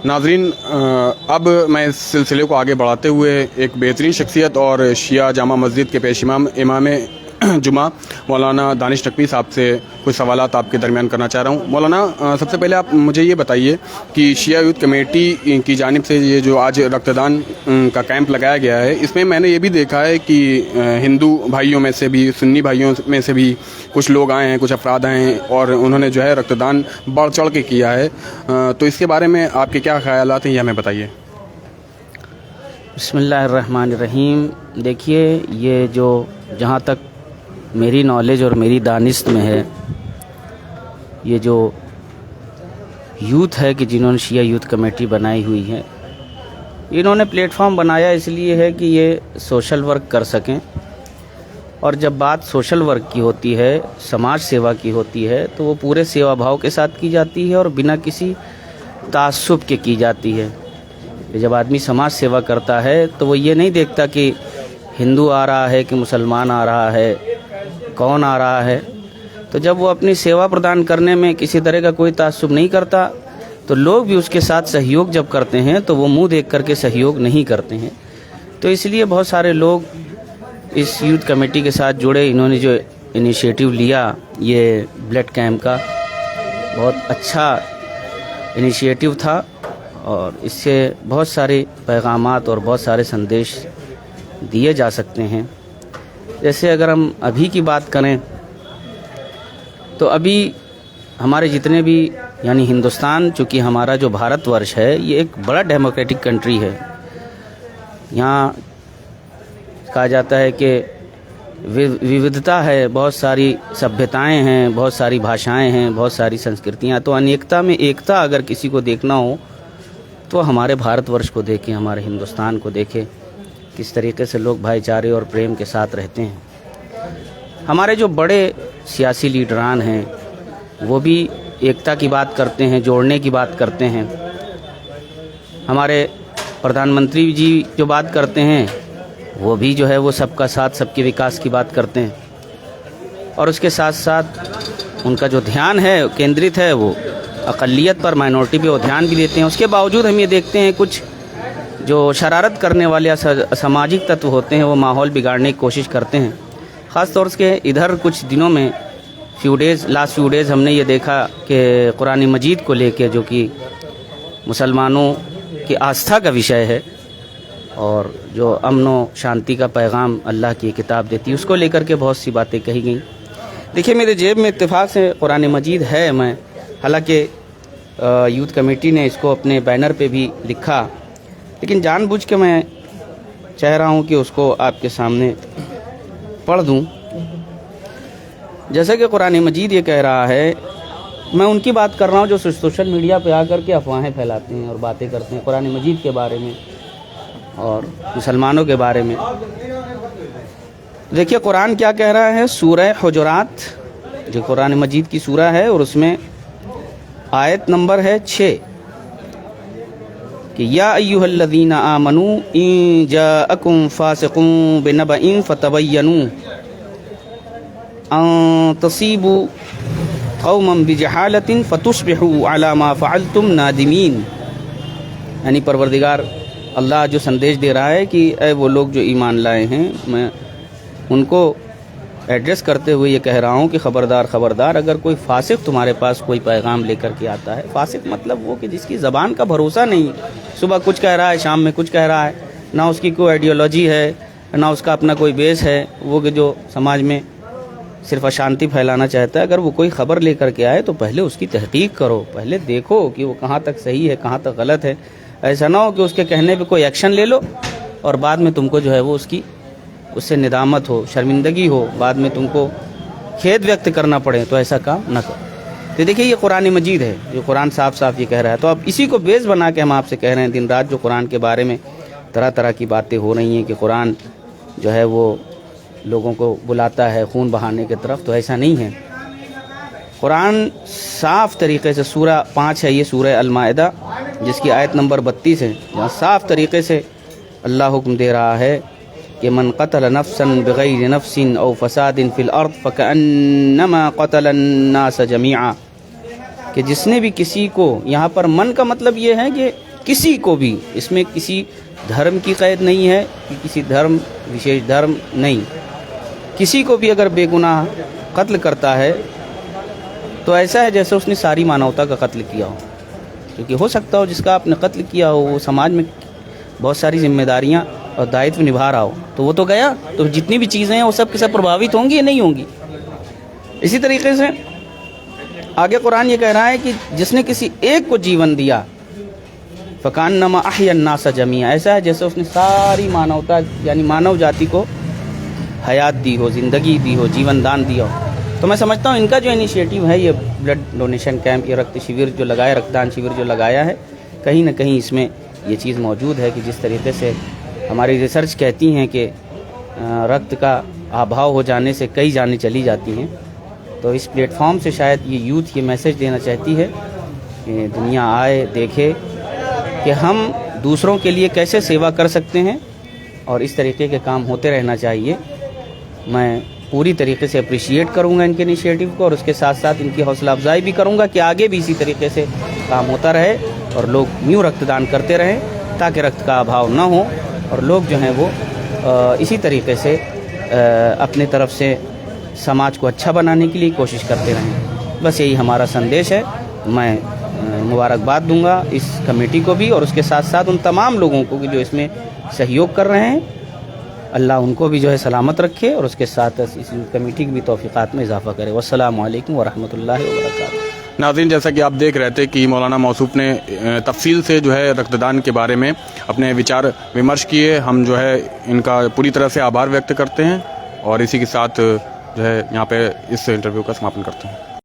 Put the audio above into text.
नाजरीन, अब मैं इस सिलसिले को आगे बढ़ाते हुए एक बेहतरीन शख्सियत और शिया जामा मस्जिद के पेश इमाम जुमा मौलाना दानिश नकवी साहब से कुछ सवालात आपके दरमियान करना चाह रहा हूँ। मौलाना, सबसे पहले आप मुझे ये बताइए कि शिया यूथ कमेटी की जानिब से ये जो आज रक्तदान का कैंप लगाया गया है, इसमें मैंने ये भी देखा है कि हिंदू भाइयों में से भी, सुन्नी भाइयों में से भी कुछ लोग आए हैं, कुछ अफराद आए हैं और उन्होंने जो है रक्तदान बढ़ चढ़ के किया है। तो इसके बारे में आपके क्या ख्यालात हैं, यह हमें बताइए। बिस्मिल्लाहिर्रहमानिर्रहीम। देखिए, ये जो जहाँ तक मेरी नॉलेज और मेरी दानिश में है, ये जो यूथ है कि जिन्होंने शिया यूथ कमेटी बनाई हुई है, इन्होंने प्लेटफॉर्म बनाया इसलिए है कि ये सोशल वर्क कर सकें। और जब बात सोशल वर्क की होती है, समाज सेवा की होती है, तो वो पूरे सेवा भाव के साथ की जाती है और बिना किसी तासुब के की जाती है। जब आदमी समाज सेवा करता है तो वो ये नहीं देखता कि हिंदू आ रहा है कि मुसलमान आ रहा है, कौन आ रहा है। तो जब वो अपनी सेवा प्रदान करने में किसी तरह का कोई तासुब नहीं करता, तो लोग भी उसके साथ सहयोग जब करते हैं तो वो मुंह देख करके सहयोग नहीं करते हैं। तो इसलिए बहुत सारे लोग इस यूथ कमेटी के साथ जुड़े। इन्होंने जो इनिशिएटिव लिया, ये ब्लड कैंप का, बहुत अच्छा इनिशिएटिव था और इससे बहुत सारे पैगामात और बहुत सारे संदेश दिए जा सकते हैं। जैसे अगर हम अभी की बात करें तो अभी हमारे जितने भी, यानी हिंदुस्तान, चूँकि हमारा जो भारतवर्ष है ये एक बड़ा डेमोक्रेटिक कंट्री है। यहाँ कहा जाता है कि विविधता है, बहुत सारी सभ्यताएं हैं, बहुत सारी भाषाएं हैं, बहुत सारी संस्कृतियाँ। तो अनेकता में एकता अगर किसी को देखना हो तो हमारे भारतवर्ष को देखें, हमारे हिंदुस्तान को देखें, किस तरीके से लोग भाईचारे और प्रेम के साथ रहते हैं। हमारे जो बड़े सियासी लीडरान हैं वो भी एकता की बात करते हैं, जोड़ने की बात करते हैं। हमारे प्रधानमंत्री जी जो बात करते हैं वो भी जो है वो सबका साथ, सबके विकास की बात करते हैं। और उसके साथ साथ उनका जो ध्यान है केंद्रित है वो अक़लियत पर, माइनॉरिटी पे वो ध्यान भी देते हैं। उसके बावजूद हम ये देखते हैं कुछ जो शरारत करने वाले असामाजिक तत्व होते हैं वो माहौल बिगाड़ने की कोशिश करते हैं। ख़ास तौर से इधर कुछ दिनों में लास्ट फ्यू डेज़ हमने ये देखा कि कुरान मजीद को लेके, जो कि मुसलमानों की आस्था का विषय है और जो अमन व शांति का पैगाम अल्लाह की किताब देती है, उसको लेकर के बहुत सी बातें कही गई। देखिए, मेरे जेब में इत्तेफाक से कुरान मजीद है। मैं हालांकि यूथ कमेटी ने इसको अपने बैनर पे भी लिखा, लेकिन जानबूझ के मैं चाह रहा हूँ कि उसको आपके सामने पढ़ दूँ। जैसे कि कुरान मजीद ये कह रहा है, मैं उनकी बात कर रहा हूँ जो सोशल मीडिया पे आकर के अफवाहें फैलाते हैं और बातें करते हैं कुरान मजीद के बारे में और मुसलमानों के बारे में। देखिए कुरान क्या कह रहा है। सूरह हुजुरात जो कुरान मजीद की सूरह है और उसमें आयत नंबर है 6 कि या अय्युहल्लज़ीना आमनू इन जाअकुम फासिकुम बिनबइन फतबय्यनू अन तसीबू कौमन बिजहालतिन फतुस्बिहू अला मा फ़अलतुम नादिमीन। यानी परवरदिगार अल्लाह जो संदेश दे रहा है कि ऐ वो लोग जो ईमान लाए हैं, मैं उनको एड्रेस करते हुए ये कह रहा हूँ कि ख़बरदार ख़बरदार, अगर कोई फासिक तुम्हारे पास कोई पैगाम लेकर के आता है, फासिक मतलब वो कि जिसकी ज़बान का भरोसा नहीं, सुबह कुछ कह रहा है, शाम में कुछ कह रहा है, ना उसकी कोई आइडियोलॉजी है, ना उसका अपना कोई बेस है, वो कि जो समाज में सिर्फ अशांति फैलाना चाहता है। अगर वो कोई ख़बर लेकर के आए तो पहले उसकी तहकीक करो, पहले देखो कि वो कहाँ तक सही है, कहाँ तक गलत है। ऐसा ना हो कि उसके कहने पे कोई एक्शन ले लो और बाद में तुमको जो है वो उससे निदामत हो, शर्मिंदगी हो, बाद में तुमको खेद व्यक्त करना पड़े, तो ऐसा काम ना करो। तो देखिए, ये कुरान मजीद है, जो कुरान साफ साफ ये कह रहा है। तो अब इसी को बेस बना के हम आपसे कह रहे हैं, दिन रात जो कुरान के बारे में तरह तरह की बातें हो रही हैं कि कुरान जो है वो लोगों को बुलाता है खून बहाने की तरफ, तो ऐसा नहीं है। कुरान साफ़ तरीक़े से, सूरा 5 है ये, सूरह अल-माइदा, जिसकी आयत नंबर 32 है, जहाँ साफ़ तरीक़े से अल्लाह हुक्म दे रहा है कि मन क़तल नफ्सन बिग़ैरि नफ्सिन औ फ़सादिन फ़िल अर्द फ़कअन्नमा क़तलन नास जमीआ, कि जिसने भी किसी को, यहाँ पर मन का मतलब ये है कि किसी को भी, इसमें किसी धर्म की कैद नहीं है कि किसी धर्म विशेष धर्म नहीं, किसी को भी अगर बेगुनाह कत्ल करता है तो ऐसा है जैसे उसने सारी मानवता का कत्ल किया हो। क्योंकि हो सकता हो जिसका आपने कत्ल किया हो वो समाज में बहुत सारी जिम्मेदारियां और दायित्व निभा रहा हो, तो वो तो गया, तो जितनी भी चीज़ें हैं वो सब के सब प्रभावित होंगी या नहीं होंगी। इसी तरीके से आगे कुरान ये कह रहा है कि जिसने किसी एक को जीवन दिया फ़कान्नमा अह्यन्नास जमीआ, ऐसा है जैसे उसने सारी मानवता यानी मानव जाति को हयात दी हो, ज़िंदगी दी हो, जीवन दान दिया हो। तो मैं समझता हूँ इनका जो इनिशिएटिव है, ये ब्लड डोनेशन कैंप, ये रक्त शिविर जो लगाया, रक्तदान शिविर जो लगाया है, कहीं ना कहीं इसमें ये चीज़ मौजूद है कि जिस तरीके से हमारी रिसर्च कहती हैं कि रक्त का अभाव हो जाने से कई जानें चली जाती हैं। तो इस प्लेटफॉर्म से शायद ये यूथ ये मैसेज देना चाहती है कि दुनिया आए, देखे कि हम दूसरों के लिए कैसे सेवा कर सकते हैं और इस तरीके के काम होते रहना चाहिए। मैं पूरी तरीके से अप्रिशिएट करूंगा इनके इनिशिएटिव को और उसके साथ साथ इनकी हौसला अफजाई भी करूंगा कि आगे भी इसी तरीके से काम होता रहे और लोग न्यू रक्तदान करते रहें ताकि रक्त का अभाव ना हो और लोग जो हैं वो इसी तरीके से अपने तरफ से समाज को अच्छा बनाने के लिए कोशिश करते रहें। बस यही हमारा संदेश है। मैं मुबारकबाद दूंगा इस कमेटी को भी और उसके साथ साथ उन तमाम लोगों को जो इसमें सहयोग कर रहे हैं। अल्लाह उनको भी जो है सलामत रखे और उसके साथ इस कमेटी की भी तौफीक़ात में इजाफ़ा करे। वस्सलामु अलैकुम वरहमतुल्लाहि वबरकातुहू। नाज़रीन, जैसा कि आप देख रहे थे कि मौलाना मौसूफ़ ने तफसील से जो है रक्तदान के बारे में अपने विचार विमर्श किए। हम जो है इनका पूरी तरह से आभार व्यक्त करते हैं और इसी के साथ जो है यहाँ पे इस इंटरव्यू का समापन करते हैं।